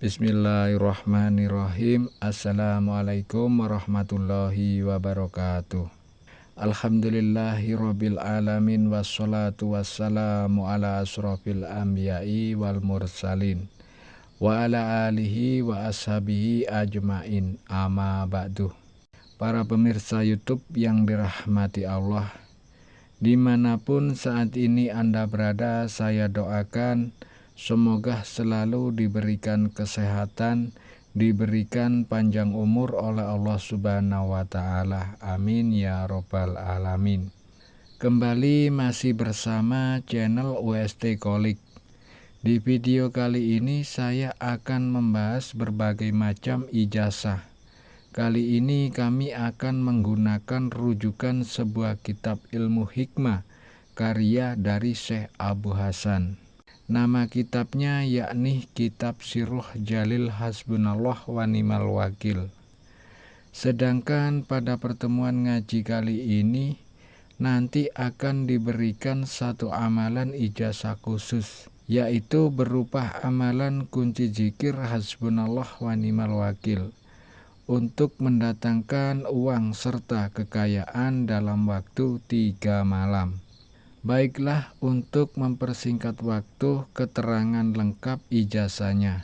Bismillahirrahmanirrahim. Assalamualaikum warahmatullahi wabarakatuh. Alhamdulillahirabbil alamin wassalatu wassalamu ala asrofil anbiya'i wal mursalin wa ala alihi wa ashabihi ajmain. Amma ba'du. Para pemirsa YouTube yang dirahmati Allah, dimanapun saat ini Anda berada, saya doakan semoga selalu diberikan kesehatan, diberikan panjang umur oleh Allah Subhanahu wa Ta'ala. Amin ya Robbal Alamin. Kembali masih bersama channel UST Kolik. Di video kali ini saya akan membahas berbagai macam ijazah. Kali ini kami akan menggunakan rujukan sebuah kitab ilmu hikmah karya dari Syekh Abu Hasan. Nama kitabnya yakni Kitab Sirruh Jalil Hasbunallah wa Ni'mal Wakil. Sedangkan pada pertemuan ngaji kali ini nanti akan diberikan satu amalan ijazah khusus, yaitu berupa amalan kunci zikir Hasbunallah wa Ni'mal Wakil untuk mendatangkan uang serta kekayaan dalam waktu 3 malam. Baiklah, untuk mempersingkat waktu, keterangan lengkap ijazahnya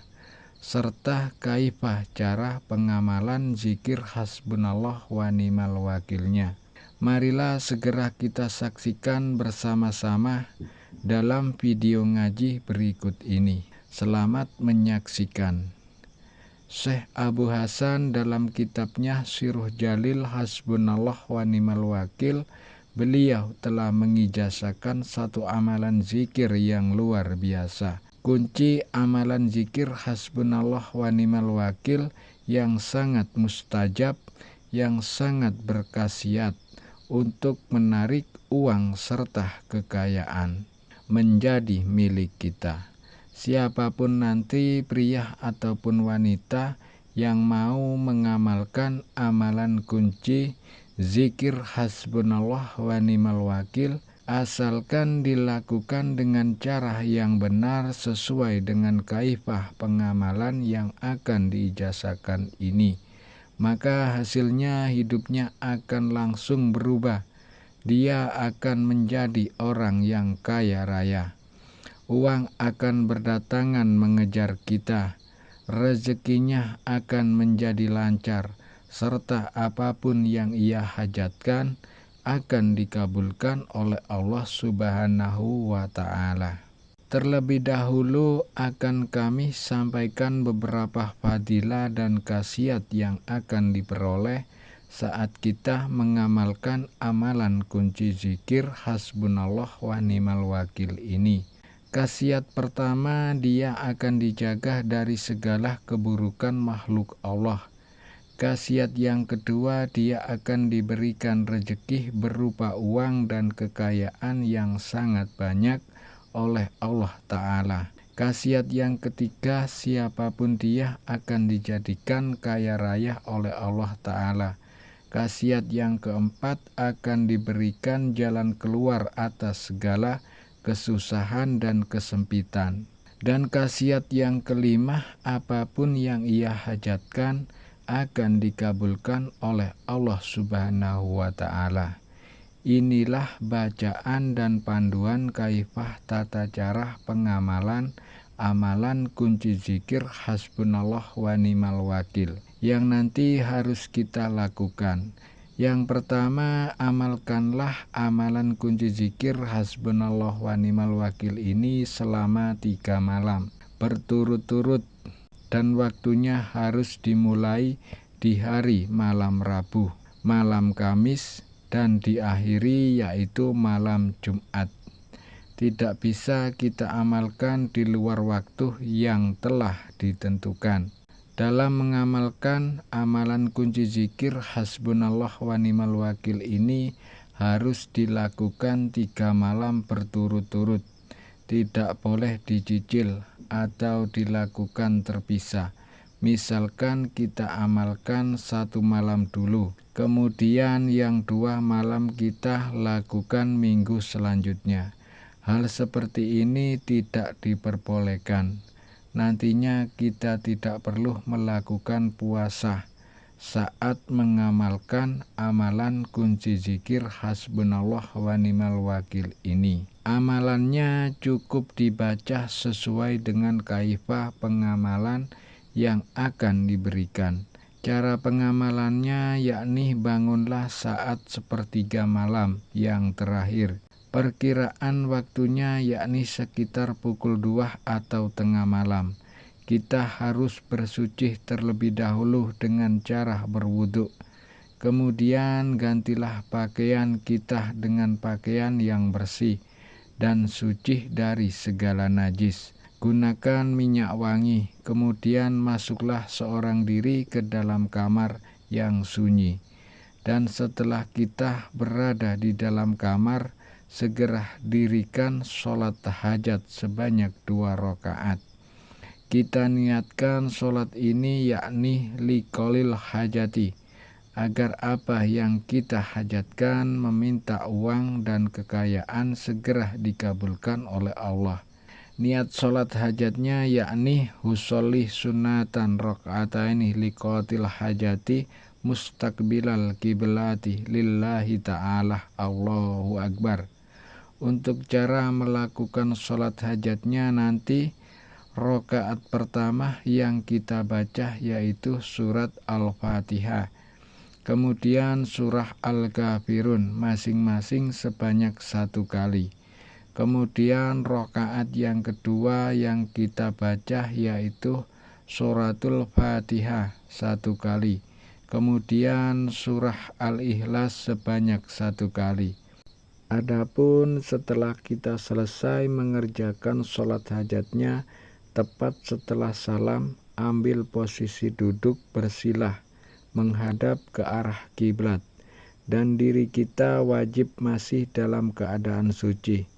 serta kaifah cara pengamalan zikir Hasbunallah wa Ni'mal Wakilnya. Marilah segera kita saksikan bersama-sama dalam video ngaji berikut ini. Selamat menyaksikan. Syekh Abu Hasan dalam kitabnya Sirruh Jalil Hasbunallah wa Ni'mal Wakil, beliau telah mengijazahkan satu amalan zikir yang luar biasa. Kunci amalan zikir Hasbunallah wa Ni'mal Wakil yang sangat mustajab, yang sangat berkhasiat untuk menarik uang serta kekayaan menjadi milik kita. Siapapun nanti, pria ataupun wanita yang mau mengamalkan amalan kunci zikir Hasbunallah wa Ni'mal Wakil, asalkan dilakukan dengan cara yang benar sesuai dengan kaifah pengamalan yang akan diijazahkan ini, maka hasilnya hidupnya akan langsung berubah. Dia akan menjadi orang yang kaya raya. Uang akan berdatangan mengejar kita, rezekinya akan menjadi lancar, serta apapun yang ia hajatkan akan dikabulkan oleh Allah Subhanahu wa Ta'ala. Terlebih dahulu akan kami sampaikan beberapa fadilah dan khasiat yang akan diperoleh saat kita mengamalkan amalan kunci zikir Hasbunallah wa Ni'mal Wakil ini. Khasiat pertama, dia akan dijaga dari segala keburukan makhluk Allah. Khasiat yang kedua, dia akan diberikan rezeki berupa uang dan kekayaan yang sangat banyak oleh Allah Ta'ala. Khasiat yang ketiga, siapapun dia akan dijadikan kaya raya oleh Allah Ta'ala. Khasiat yang keempat, akan diberikan jalan keluar atas segala kesusahan dan kesempitan. Dan khasiat yang kelima, apapun yang ia hajatkan akan dikabulkan oleh Allah Subhanahu wa Ta'ala. Inilah bacaan dan panduan kaifah tata cara pengamalan amalan kunci zikir Hasbunallah wa Ni'mal Wakil yang nanti harus kita lakukan. Yang pertama, amalkanlah amalan kunci zikir Hasbunallah wa Ni'mal Wakil ini selama 3 malam berturut-turut, dan waktunya harus dimulai di hari malam Rabu, malam Kamis, dan diakhiri yaitu malam Jumat. Tidak bisa kita amalkan di luar waktu yang telah ditentukan. Dalam mengamalkan amalan kunci zikir Hasbunallah wa Ni'mal Wakil ini harus dilakukan 3 malam berturut-turut. Tidak boleh dicicil atau dilakukan terpisah. Misalkan kita amalkan 1 malam dulu, kemudian yang 2 malam kita lakukan minggu selanjutnya. Hal seperti ini tidak diperbolehkan. nantinya kita tidak perlu melakukan puasa saat mengamalkan amalan kunci zikir hasbunallah wa ni'mal wakil ini. Amalannya cukup dibaca sesuai dengan kaidah pengamalan yang akan diberikan. Cara pengamalannya yakni bangunlah saat sepertiga malam yang terakhir. Perkiraan waktunya yakni sekitar pukul 2 atau tengah malam. Kita harus bersuci terlebih dahulu dengan cara berwudu. Kemudian gantilah pakaian kita dengan pakaian yang bersih dan suci dari segala najis. Gunakan minyak wangi, kemudian masuklah seorang diri ke dalam kamar yang sunyi. Dan setelah kita berada di dalam kamar, segera dirikan sholat tahajud sebanyak 2 rakaat. Kita niatkan sholat ini yakni liqolil hajati, agar apa yang kita hajatkan meminta uang dan kekayaan segera dikabulkan oleh Allah. Niat sholat hajatnya yakni husolli sunatan rakaataini liqatil hajati mustaqbilal kiblati lillahi ta'ala Allahu Akbar. Untuk cara melakukan sholat hajatnya nanti, rakaat pertama yang kita baca yaitu surat Al-Fatihah, kemudian surah Al-Kafirun masing-masing sebanyak 1 kali. Kemudian rakaat yang kedua yang kita baca yaitu suratul Fatihah 1 kali. Kemudian surah Al-Ikhlas sebanyak 1 kali. Adapun setelah kita selesai mengerjakan sholat hajatnya, tepat setelah salam, ambil posisi duduk bersilah menghadap ke arah kiblat, dan diri kita wajib masih dalam keadaan suci.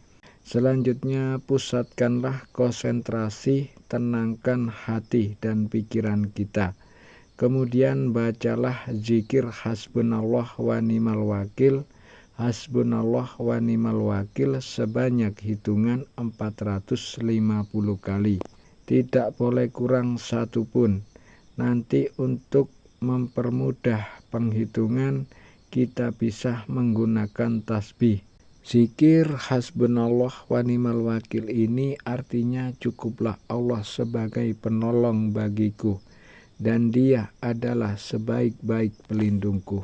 Selanjutnya pusatkanlah konsentrasi, tenangkan hati dan pikiran kita. Kemudian bacalah zikir hasbunallah wa ni'mal wakil, hasbunallah wa ni'mal wakil sebanyak hitungan 450 kali. Tidak boleh kurang satu pun. Nanti untuk mempermudah penghitungan, kita bisa menggunakan tasbih. Zikir hasbunallah wa ni'mal wakil ini artinya cukuplah Allah sebagai penolong bagiku, dan Dia adalah sebaik-baik pelindungku.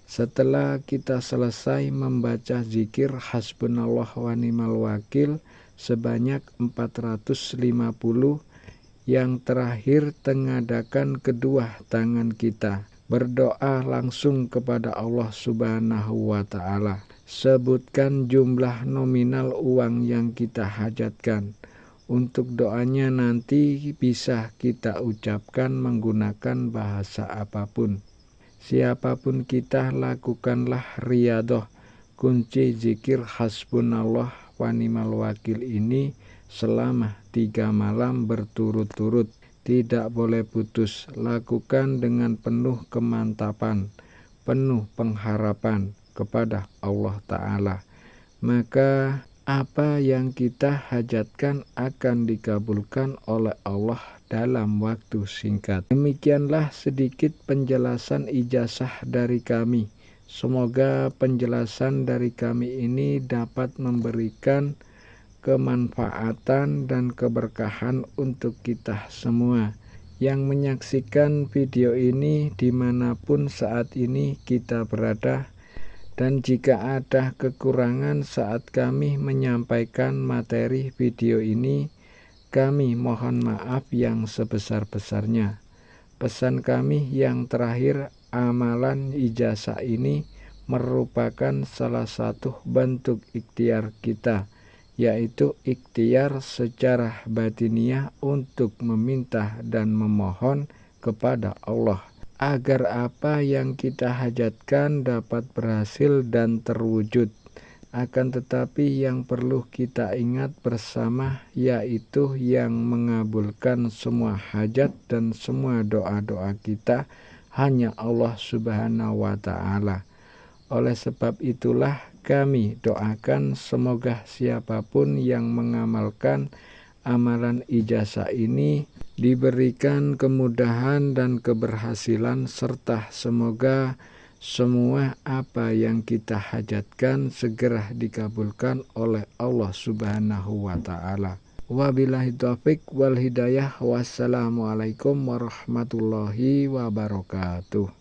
Setelah kita selesai membaca zikir hasbunallah wa ni'mal wakil sebanyak 450, yang terakhir tengadakan kedua tangan kita, berdoa langsung kepada Allah Subhanahu wa ta'ala. Sebutkan jumlah nominal uang yang kita hajatkan. Untuk doanya nanti bisa kita ucapkan menggunakan bahasa apapun. Siapapun kita, lakukanlah riyadoh kunci zikir hasbunallah wa ni'mal wakil ini selama 3 malam berturut-turut. Tidak boleh putus. Lakukan dengan penuh kemantapan, penuh pengharapan kepada Allah Ta'ala. Maka apa yang kita hajatkan akan dikabulkan oleh Allah dalam waktu singkat. Demikianlah sedikit penjelasan ijazah dari kami. Semoga penjelasan dari kami ini dapat memberikan kemanfaatan dan keberkahan untuk kita semua yang menyaksikan video ini dimanapun saat ini kita berada. Dan jika ada kekurangan saat kami menyampaikan materi video ini, kami mohon maaf yang sebesar-besarnya. Pesan kami yang terakhir, amalan ijazah ini merupakan salah satu bentuk ikhtiar kita, yaitu ikhtiar secara batiniah untuk meminta dan memohon kepada Allah agar apa yang kita hajatkan dapat berhasil dan terwujud. Akan tetapi yang perlu kita ingat bersama yaitu yang mengabulkan semua hajat dan semua doa-doa kita hanya Allah Subhanahu wa ta'ala. Oleh sebab itulah kami doakan semoga siapapun yang mengamalkan amalan ijazah ini diberikan kemudahan dan keberhasilan, serta semoga semua apa yang kita hajatkan segera dikabulkan oleh Allah Subhanahu wa Ta'ala. Wabillahi taufiq wal hidayah. Wassalamualaikum warahmatullahi wabarakatuh.